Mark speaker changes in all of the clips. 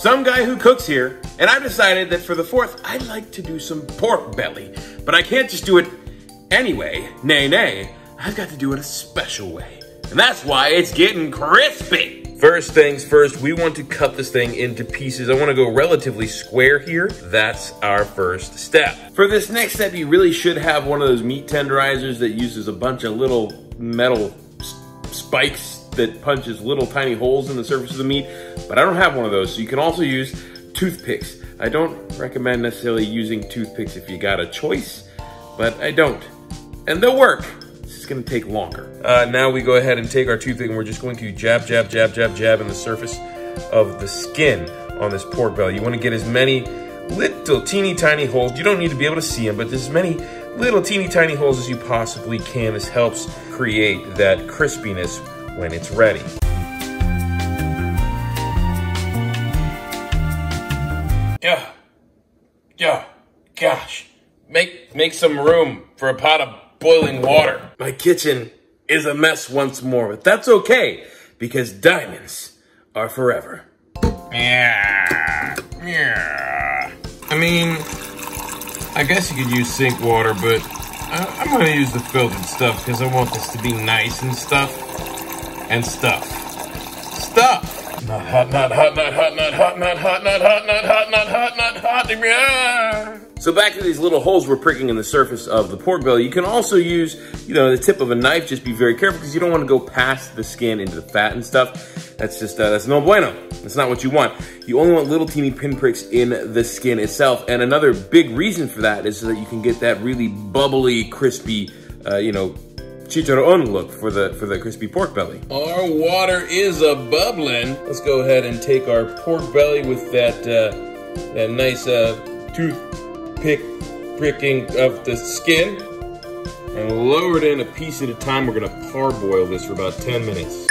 Speaker 1: some guy who cooks here, and I've decided that for the 4th, I'd like to do some pork belly. But I can't just do it anyway. Nay, I've got to do it a special way. And that's why it's getting crispy. First things first, we want to cut this thing into pieces. I want to go relatively square here. That's our first step. For this next step, you really should have one of those meat tenderizers that uses a bunch of little metal spikes that punches little tiny holes in the surface of the meat, but I don't have one of those, so you can also use toothpicks. I don't recommend necessarily using toothpicks if you got a choice, but I don't. And they'll work. It's gonna take longer. Now we go ahead and take our toothpick and we're just going to jab in the surface of the skin on this pork belly. You wanna get as many little teeny tiny holes. You don't need to be able to see them, but there's as many little teeny tiny holes as you possibly can. This helps create that crispiness when it's ready. Yeah, gosh. Make some room for a pot of boiling water. My kitchen is a mess once more, but that's okay, because diamonds are forever. Yeah. I mean, I guess you could use sink water, but I'm gonna use the filtered stuff because I want this to be nice and stuff. Not hot, not hot, not hot, not hot, not hot, not hot, not hot, not hot, not hot. So back to these little holes we're pricking in the surface of the pork belly. You can also use, the tip of a knife. Just be very careful because you don't want to go past the skin into the fat and stuff. That's just, that's no bueno. That's not what you want. You only want little teeny pinpricks in the skin itself. And another big reason for that is so that you can get that really bubbly, crispy, chicharron look for the crispy pork belly. Our water is a-bubbling. Let's go ahead and take our pork belly with that nice toothpick pricking of the skin and lower it in a piece at a time. We're gonna parboil this for about 10 minutes.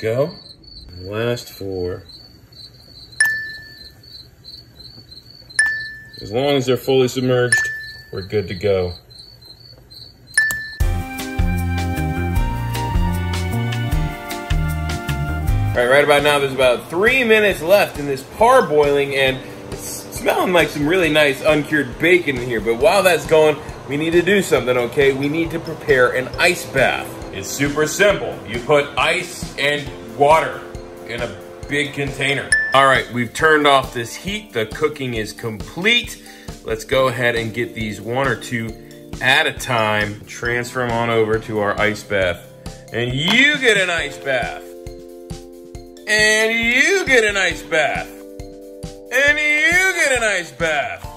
Speaker 1: Go. Last 4. As long as they're fully submerged, we're good to go. All right about now, there's about 3 minutes left in this parboiling, and it's smelling like some really nice uncured bacon in here. But while that's going, we need to do something, okay? We need to prepare an ice bath. It's super simple. You put ice and water in a big container. All right, we've turned off this heat. The cooking is complete. Let's go ahead and get these 1 or 2 at a time. Transfer them on over to our ice bath. And you get an ice bath. And you get an ice bath. And you get an ice bath.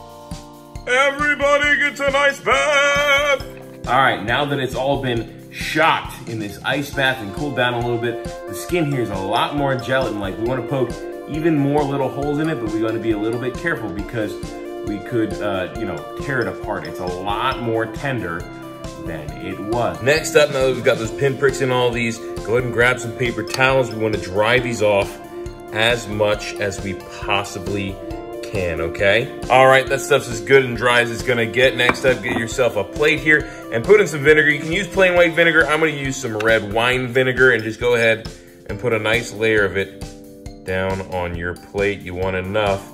Speaker 1: Everybody gets an ice bath. All right, now that it's all been shocked in this ice bath and cooled down a little bit, the skin here is a lot more gelatin-like. We want to poke even more little holes in it, but we want to be a little bit careful because we could, tear it apart. It's a lot more tender than it was. Next up, now that we've got those pinpricks in all these, go ahead and grab some paper towels. We want to dry these off as much as we possibly can, okay? All right, that stuff's as good and dry as it's gonna get. Next up, get yourself a plate here and put in some vinegar. You can use plain white vinegar. I'm gonna use some red wine vinegar and just go ahead and put a nice layer of it down on your plate. You want enough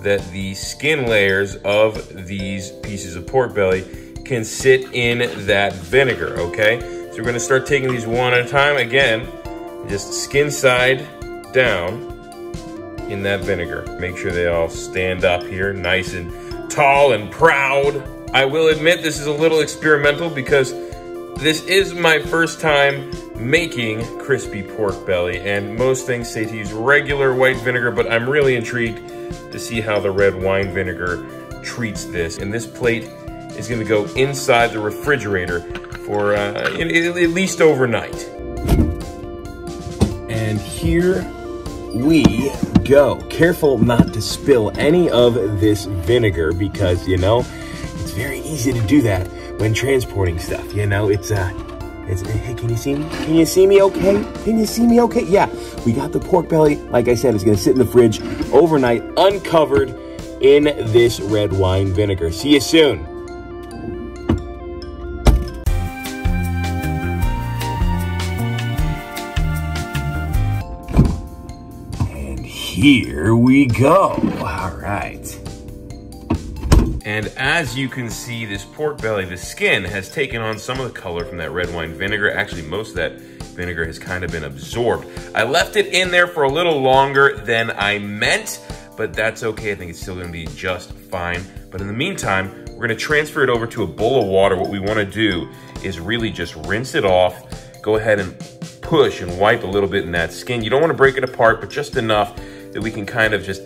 Speaker 1: that the skin layers of these pieces of pork belly can sit in that vinegar, okay? So we're gonna start taking these one at a time. Again, just skin side down in that vinegar. Make sure they all stand up here, nice and tall and proud. I will admit this is a little experimental because this is my first time making crispy pork belly, and most things say to use regular white vinegar, but I'm really intrigued to see how the red wine vinegar treats this. And this plate is gonna go inside the refrigerator for at least overnight. And here we go. Careful not to spill any of this vinegar because, it's very easy to do that when transporting stuff. Hey, can you see me? Can you see me okay? Can you see me okay? Yeah, we got the pork belly. Like I said, it's gonna sit in the fridge overnight, uncovered in this red wine vinegar. See you soon.
Speaker 2: here we go. All right.
Speaker 1: And as you can see, this pork belly, the skin has taken on some of the color from that red wine vinegar. Actually, most of that vinegar has kind of been absorbed. I left it in there for a little longer than I meant, but that's okay. I think it's still gonna be just fine. But in the meantime, we're gonna transfer it over to a bowl of water. What we wanna do is really just rinse it off, go ahead and push and wipe a little bit in that skin. You don't wanna break it apart, but just enough that we can kind of just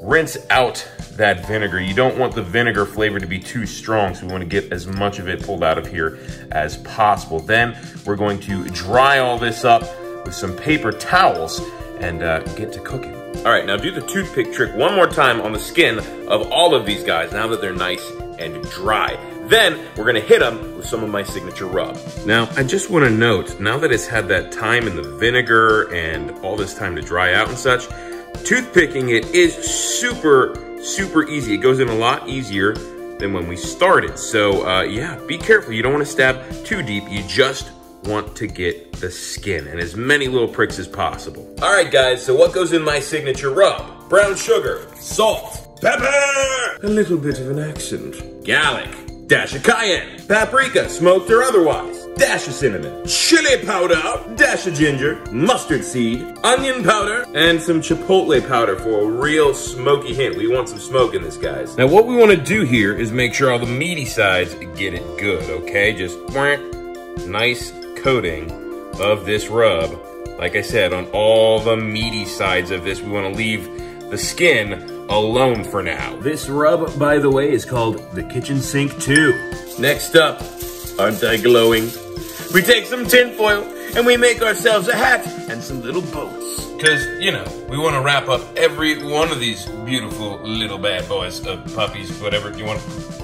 Speaker 1: rinse out that vinegar. You don't want the vinegar flavor to be too strong, so we want to get as much of it pulled out of here as possible. Then we're going to dry all this up with some paper towels and get to cooking. All right, now do the toothpick trick one more time on the skin of all of these guys now that they're nice and dry. Then we're gonna hit them with some of my signature rub. Now, I just wanna note, now that it's had that time in the vinegar and all this time to dry out and such, toothpicking it is super easy. It goes in a lot easier than when we started. So yeah, be careful. You don't want to stab too deep. You just want to get the skin and as many little pricks as possible. All right, guys, so what goes in my signature rub? Brown sugar, salt, pepper, a little bit of an accent, garlic, dash of cayenne, paprika, smoked or otherwise, dash of cinnamon, chili powder, dash of ginger, mustard seed, onion powder, and some chipotle powder for a real smoky hint. We want some smoke in this, guys. Now, what we want to do here is make sure all the meaty sides get it good, okay? Just nice coating of this rub. Like I said, on all the meaty sides of this, we want to leave the skin alone for now.
Speaker 2: This rub, by the way, is called the Kitchen Sink 2.
Speaker 1: Next up, aren't I glowing? We take some tin foil and we make ourselves a hat and some little boats. Because, you know, we want to wrap up every one of these beautiful little bad boys, puppies, whatever you want,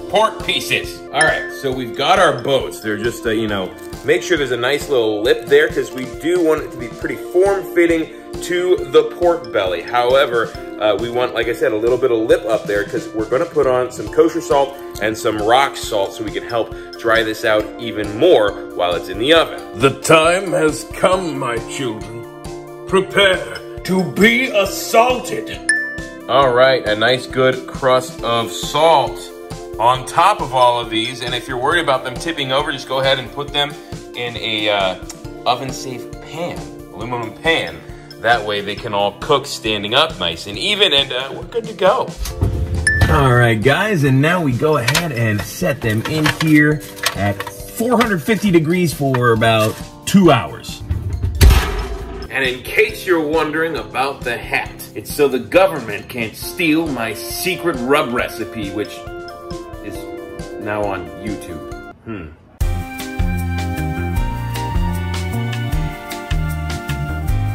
Speaker 1: pork pieces. All right, so we've got our boats. They're just, you know, make sure there's a nice little lip there because we do want it to be pretty form-fitting to the pork belly. However, we want, like I said, a little bit of lip up there because we're going to put on some kosher salt and some rock salt so we can help dry this out even more while it's in the oven.
Speaker 2: The time has come, my children. Prepare to be assaulted.
Speaker 1: All right, a nice good crust of salt on top of all of these. And if you're worried about them tipping over, just go ahead and put them in a oven-safe pan, aluminum pan. That way they can all cook standing up nice and even, and we're good to go.
Speaker 2: All right, guys, and now we go ahead and set them in here at 450 degrees for about 2 hours.
Speaker 1: And in case you're wondering about the hat, it's so the government can't steal my secret rub recipe, which is now on YouTube.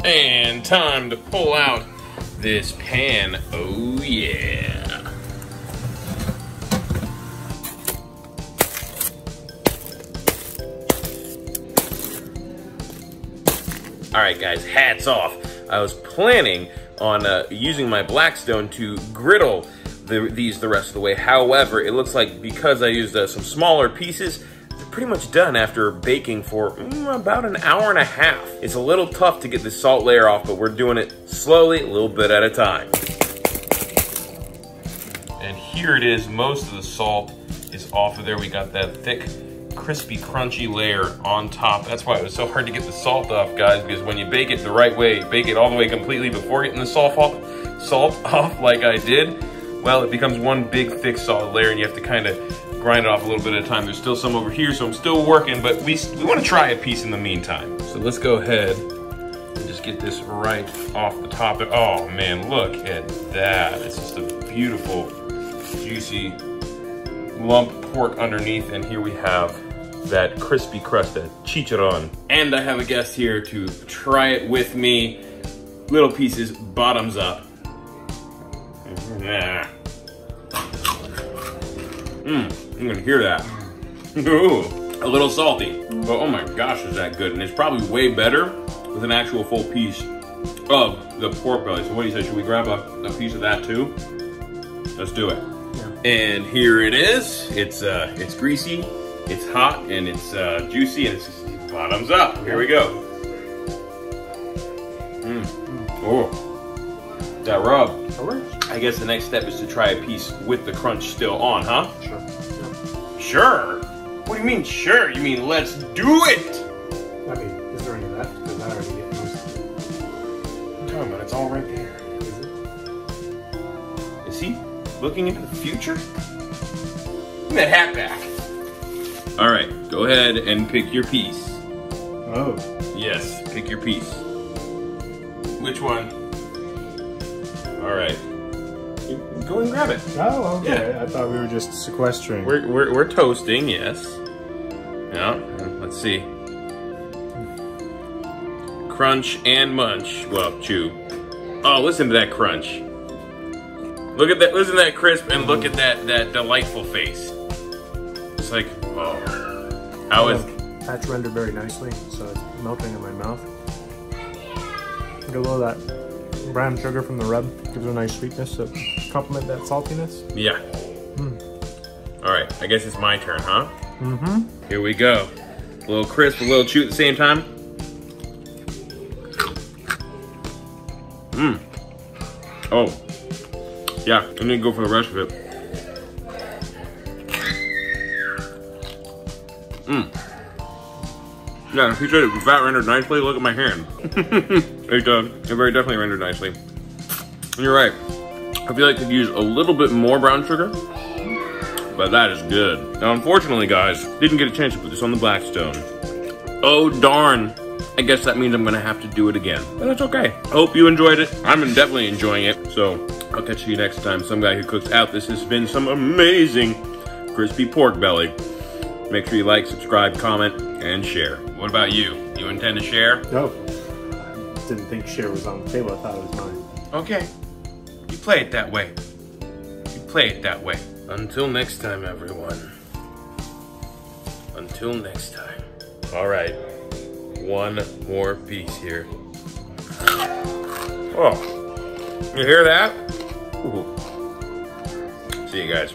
Speaker 1: And time to pull out this pan. Oh yeah. All right, guys, hats off. I was planning on using my Blackstone to griddle these the rest of the way. However, it looks like because I used some smaller pieces, they're pretty much done after baking for about an hour and a half. It's a little tough to get the salt layer off, but we're doing it slowly, a little bit at a time. And here it is. Most of the salt is off of there. We got that thick, crispy, crunchy layer on top. That's why it was so hard to get the salt off, guys, because when you bake it the right way, bake it all the way completely before getting the salt off like I did, well, it becomes one big, thick, solid layer, and you have to kind of grind it off a little bit at a time. There's still some over here, so I'm still working, but we want to try a piece in the meantime. So let's go ahead and just get this right off the top. Oh, man, look at that. It's just a beautiful, juicy lump pork underneath, and here we have that crispy crust, that chicharron. And I have a guest here to try it with me. Little pieces, bottoms up. You can hear that. Ooh, a little salty, but oh my gosh, is that good. And it's probably way better with an actual full piece of the pork belly. So what do you say, should we grab a piece of that too? Let's do it. Yeah. And here it is. It's greasy, it's hot, and it's juicy, and it's bottoms up. Here we go. Oh. That rub.
Speaker 3: That works.
Speaker 1: I guess the next step is to try a piece with the crunch still on, huh?
Speaker 3: Sure. Yeah.
Speaker 1: Sure? What do you mean sure? You mean let's do it?
Speaker 3: I mean, is there any left? Because I already get most of it.
Speaker 1: What are you talking about? It's all right there.
Speaker 3: Is it?
Speaker 1: Is he looking into the future? Give me that hat back. All right, go ahead and pick your piece.
Speaker 3: Oh.
Speaker 1: Yes, pick your piece. Which one? All right. Go and grab it.
Speaker 3: Oh, okay.
Speaker 1: Yeah.
Speaker 3: I thought we were just sequestering.
Speaker 1: We're toasting, yes. Yeah, let's see. Crunch and munch. Well, chew. Oh, listen to that crunch. Look at that, listen to that crisp, and look at that delightful face. It's like, oh. How is...
Speaker 3: That's rendered very nicely, so it's melting in my mouth. Get a little of that brown sugar from the rub. Gives it a nice sweetness to complement that saltiness.
Speaker 1: Yeah. All right, I guess it's my turn, huh?
Speaker 3: Mm-hmm.
Speaker 1: Here we go. A little crisp, a little chew at the same time. Mmm. Oh. Yeah, I'm gonna go for the rest of it. Mmm. Yeah, the pizza is fat rendered nicely. Look at my hand. It very definitely rendered nicely. And you're right. I feel like I could use a little bit more brown sugar, but that is good. Now, unfortunately, guys, didn't get a chance to put this on the Blackstone. Oh, darn. I guess that means I'm gonna have to do it again, but that's okay. I hope you enjoyed it. I'm definitely enjoying it, so I'll catch you next time. Some guy who cooks out. This has been some amazing crispy pork belly. Make sure you like, subscribe, comment, and share. What about you? You intend to share?
Speaker 3: No. I didn't think share was on the table. I thought it was mine.
Speaker 1: Okay. You play it that way. You play it that way. Until next time, everyone. Until next time. All right. One more piece here. Oh. You hear that? Ooh. See you guys.